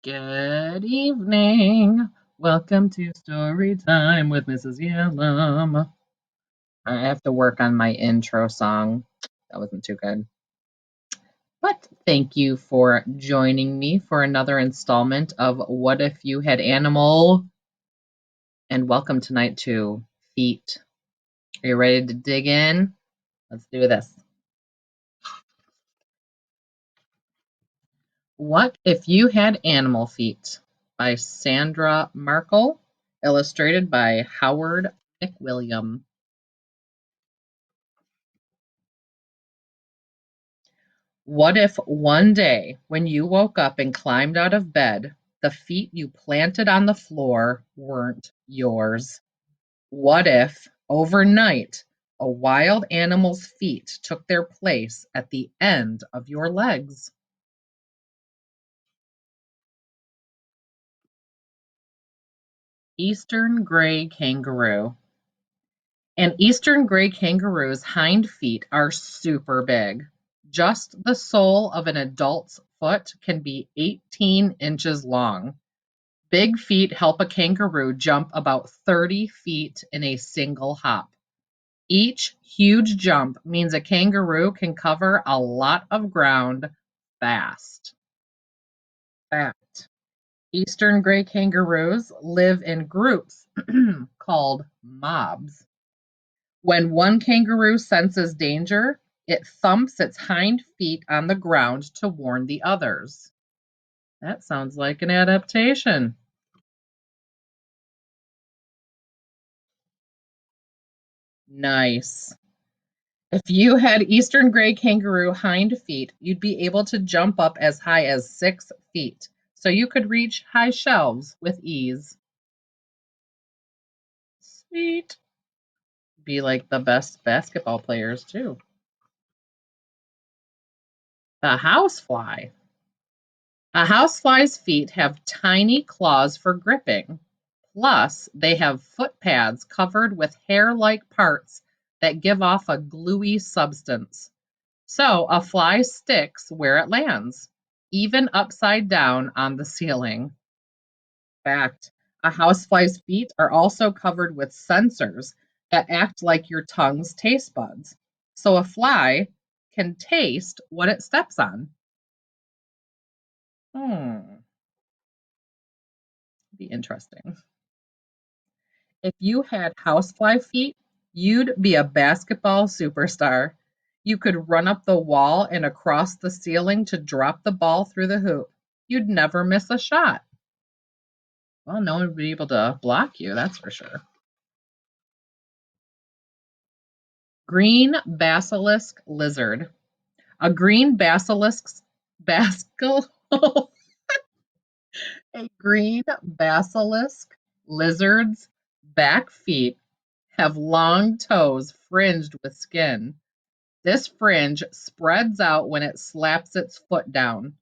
Good evening. Welcome to story time with Mrs.Yallum. I have to work on my intro song. That wasn't too good. But thank you for joining me for another installment of What If You Had Animal? And welcome tonight to Feet. Are you ready to dig in? Let's do this. What If You Had Animal Feet by Sandra Markle, illustrated by Howard McWilliam. What if one day, when you woke up and climbed out of bed, the feet you planted on the floor weren't yours? What if, overnight, a wild animal's feet took their place at the end of your legs? Eastern gray kangaroo. An eastern gray kangaroo's hind feet are super big. Just the sole of an adult's foot can be 18 inches long. Big feet help a kangaroo jump about 30 feet in a single hop. Each huge jump means a kangaroo can cover a lot of ground fast. Fact. Eastern gray kangaroos live in groups called mobs. When one kangaroo senses danger, it thumps its hind feet on the ground to warn the others. That sounds like an adaptation. Nice. If you had eastern gray kangaroo hind feet, you'd be able to jump up as high as 6 feet, so you could reach high shelves with ease. Sweet. Be like the best basketball players, too. The housefly. A housefly's feet have tiny claws for gripping. Plus, they have foot pads covered with hair-like parts that give off a gluey substance. So a fly sticks where it lands, even upside down on the ceiling. Fact, a housefly's feet are also covered with sensors that act like your tongue's taste buds. So a fly can taste what it steps on. Be interesting. If you had housefly feet, you'd be a basketball superstar. You could run up the wall and across the ceiling to drop the ball through the hoop. You'd never miss a shot. Well, no one would be able to block you, that's for sure. Green basilisk lizard. A green a green basilisk lizard's back feet have long toes fringed with skin. This fringe spreads out when it slaps its foot down.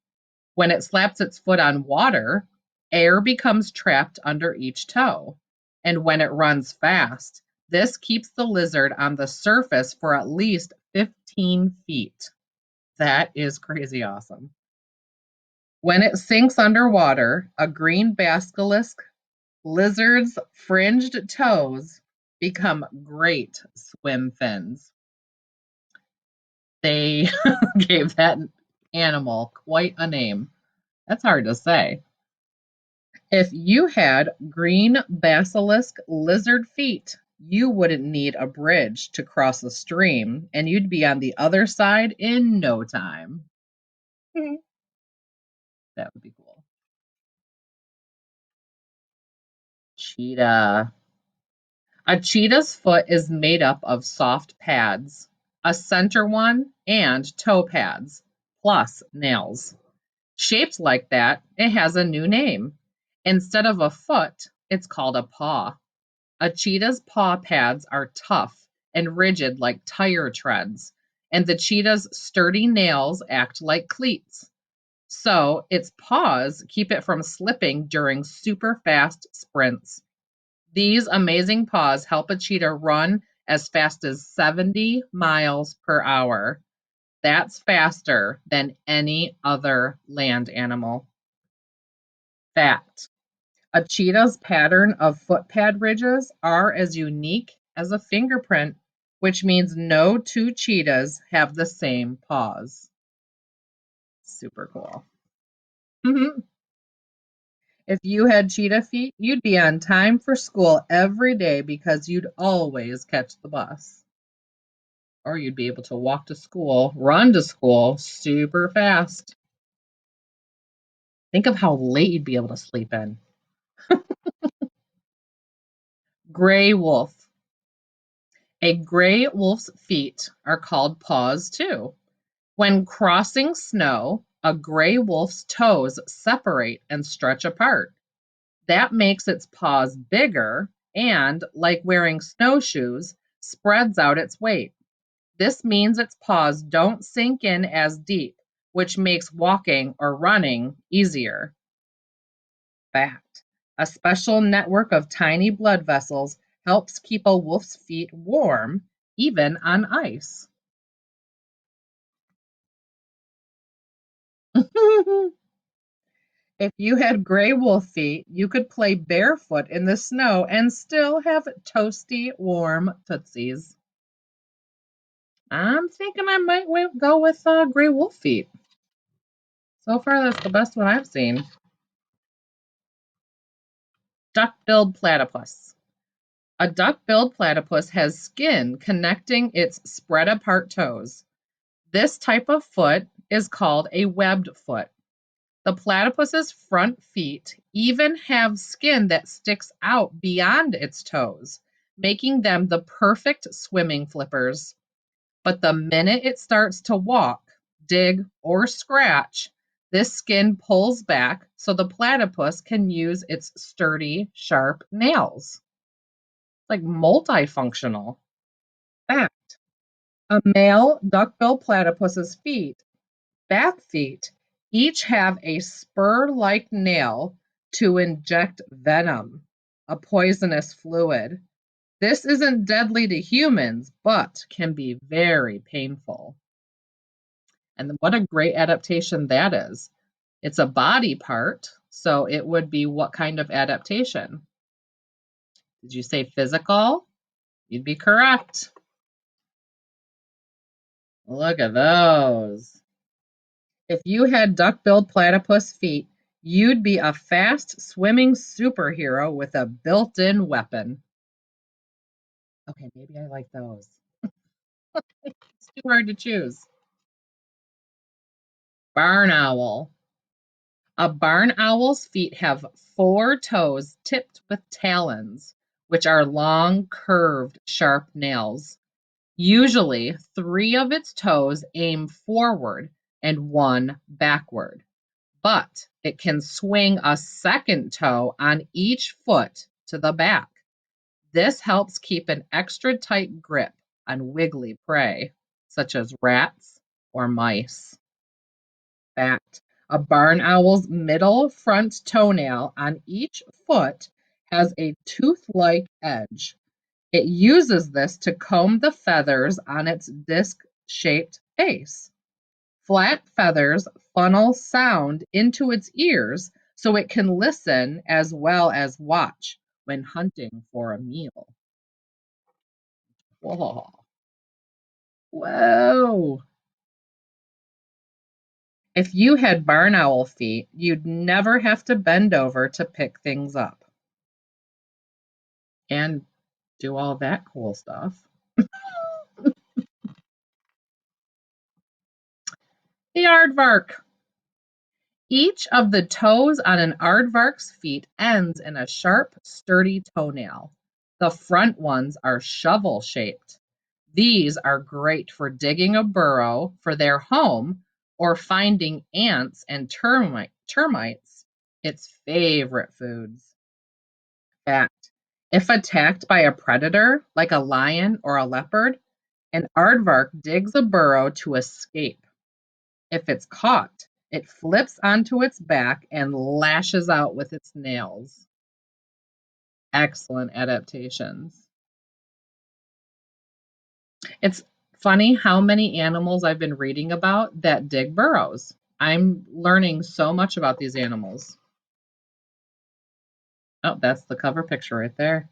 When it slaps its foot on water, air becomes trapped under each toe. And when it runs fast, this keeps the lizard on the surface for at least 15 feet. That is crazy awesome. When it sinks underwater, a green basilisk lizard's fringed toes become great swim fins. They gave that animal quite a name. That's hard to say. If you had green basilisk lizard feet, you wouldn't need a bridge to cross a stream, and you'd be on the other side in no time. That would be cool. Cheetah. A cheetah's foot is made up of soft pads, a center one, and toe pads, plus nails. Shaped like that, it has a new name. Instead of a foot, it's called a paw. A cheetah's paw pads are tough and rigid like tire treads, and the cheetah's sturdy nails act like cleats. So its paws keep it from slipping during super fast sprints. These amazing paws help a cheetah run as fast as 70 miles per hour. That's faster than any other land animal. Fact. A cheetah's pattern of footpad ridges are as unique as a fingerprint, which means no two cheetahs have the same paws. Super cool. If you had cheetah feet, you'd be on time for school every day because you'd always catch the bus. Or you'd be able to walk to school, run to school super fast. Think of how late you'd be able to sleep in. Gray wolf. A gray wolf's feet are called paws too. When crossing snow, a gray wolf's toes separate and stretch apart. That makes its paws bigger and, like wearing snowshoes, spreads out its weight. This means its paws don't sink in as deep, which makes walking or running easier. Fact. A special network of tiny blood vessels helps keep a wolf's feet warm, even on ice. If you had gray wolf feet, you could play barefoot in the snow and still have toasty, warm tootsies. I'm thinking I might go with gray wolf feet. So far, that's the best one I've seen. Duck-billed platypus. A duck-billed platypus has skin connecting its spread-apart toes. This type of foot is called a webbed foot. The platypus's front feet even have skin that sticks out beyond its toes, making them the perfect swimming flippers. But the minute it starts to walk, dig, or scratch, this skin pulls back so the platypus can use its sturdy, sharp nails. Like multifunctional. Fact. A male duckbill platypus's feet, back feet, each have a spur-like nail to inject venom, a poisonous fluid. This isn't deadly to humans, but can be very painful. And what a great adaptation that is. It's a body part, so it would be what kind of adaptation? Did you say physical? You'd be correct. Look at those. If you had duck-billed platypus feet, you'd be a fast swimming superhero with a built-in weapon. Okay, maybe I like those. It's too hard to choose. Barn owl. A barn owl's feet have 4 toes tipped with talons, which are long, curved, sharp nails. Usually, 3 of its toes aim forward and 1 backward, but it can swing a second toe on each foot to the back. This helps keep an extra tight grip on wiggly prey, such as rats or mice. Fact. A barn owl's middle front toenail on each foot has a tooth-like edge. It uses this to comb the feathers on its disc-shaped face. Flat feathers funnel sound into its ears so it can listen as well as watch when hunting for a meal. Whoa. Whoa. If you had barn owl feet, you'd never have to bend over to pick things up and do all that cool stuff. The aardvark. Each of the toes on an aardvark's feet ends in a sharp, sturdy toenail. The front ones are shovel-shaped. These are great for digging a burrow for their home or finding ants and termites, its favorite foods. Fact. If attacked by a predator, like a lion or a leopard, an aardvark digs a burrow to escape. If it's caught, it flips onto its back and lashes out with its nails. Excellent adaptations. It's funny how many animals I've been reading about that dig burrows. I'm learning so much about these animals. Oh, that's the cover picture right there.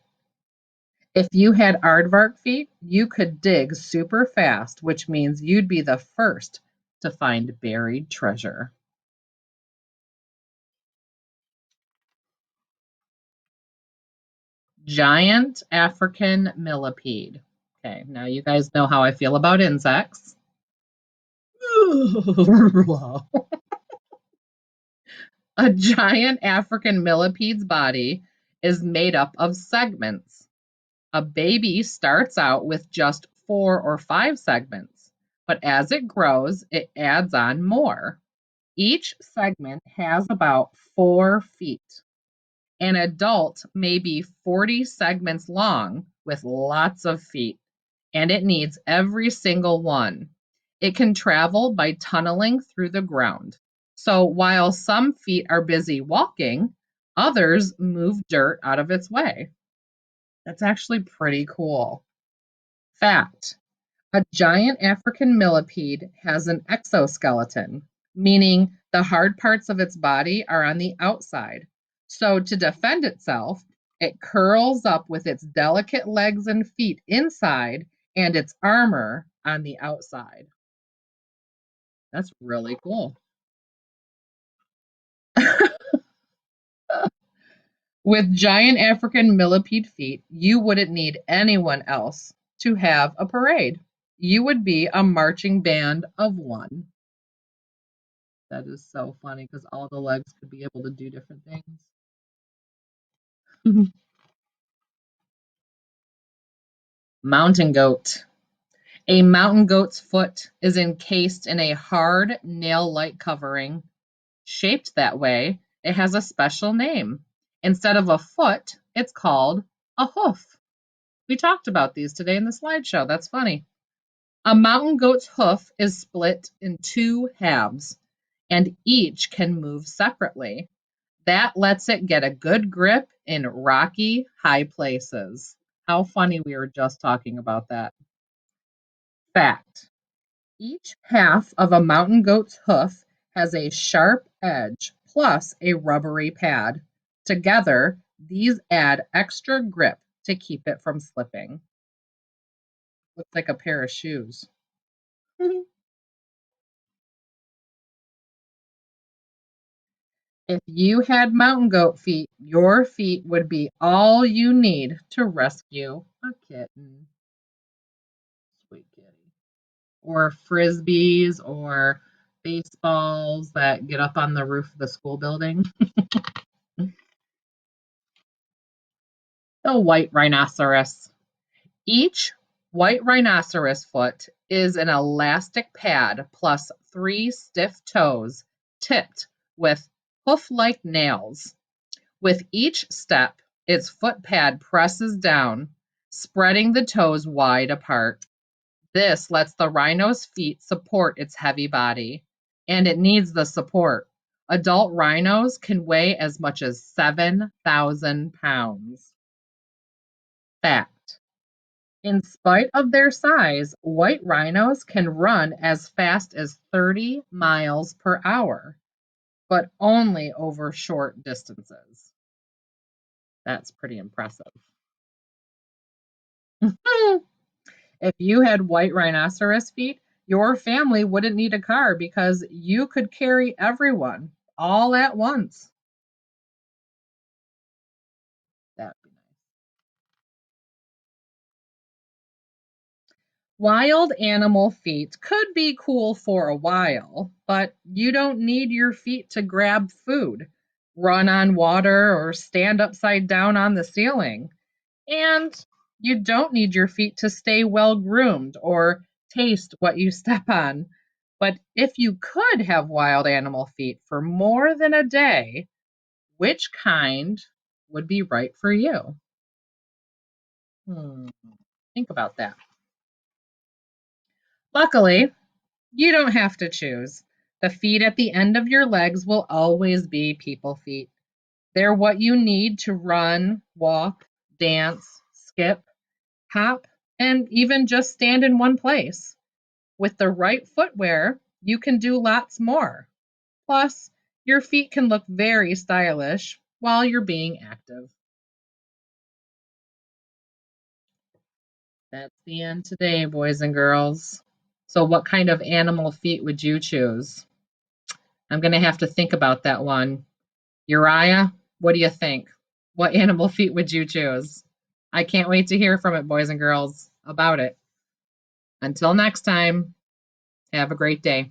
If you had aardvark feet, you could dig super fast, which means you'd be the first to find buried treasure. Giant African millipede. Okay, now you guys know how I feel about insects. A giant African millipede's body is made up of segments. A baby starts out with just 4 or 5 segments, but as it grows, it adds on more. Each segment has about 4 feet. An adult may be 40 segments long with lots of feet, and it needs every single one. It can travel by tunneling through the ground. So while some feet are busy walking, others move dirt out of its way. That's actually pretty cool. Fact: a giant African millipede has an exoskeleton, meaning the hard parts of its body are on the outside. So to defend itself, it curls up with its delicate legs and feet inside and its armor on the outside. That's really cool. With giant African millipede feet, you wouldn't need anyone else to have a parade. You would be a marching band of one. That is so funny because all the legs could be able to do different things. Mountain goat. A mountain goat's foot is encased in a hard, nail-like covering. Shaped that way, it has a special name. Instead of a foot, it's called a hoof. We talked about these today in the slideshow. That's funny. A mountain goat's hoof is split in 2 halves, and each can move separately. That lets it get a good grip in rocky, high places. How funny we were just talking about that. Fact: each half of a mountain goat's hoof has a sharp edge plus a rubbery pad. Together, these add extra grip to keep it from slipping. Looks like a pair of shoes. If you had mountain goat feet, your feet would be all you need to rescue a kitten. Sweet kitty. Or frisbees or baseballs that get up on the roof of the school building. The white rhinoceros. Each white rhinoceros foot is an elastic pad plus 3 stiff toes tipped with hoof-like nails. With each step, its foot pad presses down, spreading the toes wide apart. This lets the rhino's feet support its heavy body, and it needs the support. Adult rhinos can weigh as much as 7,000 pounds. Fact: in spite of their size, white rhinos can run as fast as 30 miles per hour, but only over short distances. That's pretty impressive. If you had white rhinoceros feet, your family wouldn't need a car because you could carry everyone all at once. That'd be nice. Wild animal feet could be cool for a while, but you don't need your feet to grab food, run on water, or stand upside down on the ceiling. And you don't need your feet to stay well groomed or taste what you step on. But if you could have wild animal feet for more than a day, which kind would be right for you? Hmm, think about that. Luckily, you don't have to choose. The feet at the end of your legs will always be people feet. They're what you need to run, walk, dance, skip, hop, and even just stand in one place. With the right footwear, you can do lots more. Plus, your feet can look very stylish while you're being active. That's the end today, boys and girls. So what kind of animal feet would you choose? I'm going to have to think about that one. Uriah, what do you think? What animal feet would you choose? I can't wait to hear from it, boys and girls, about it. Until next time, have a great day.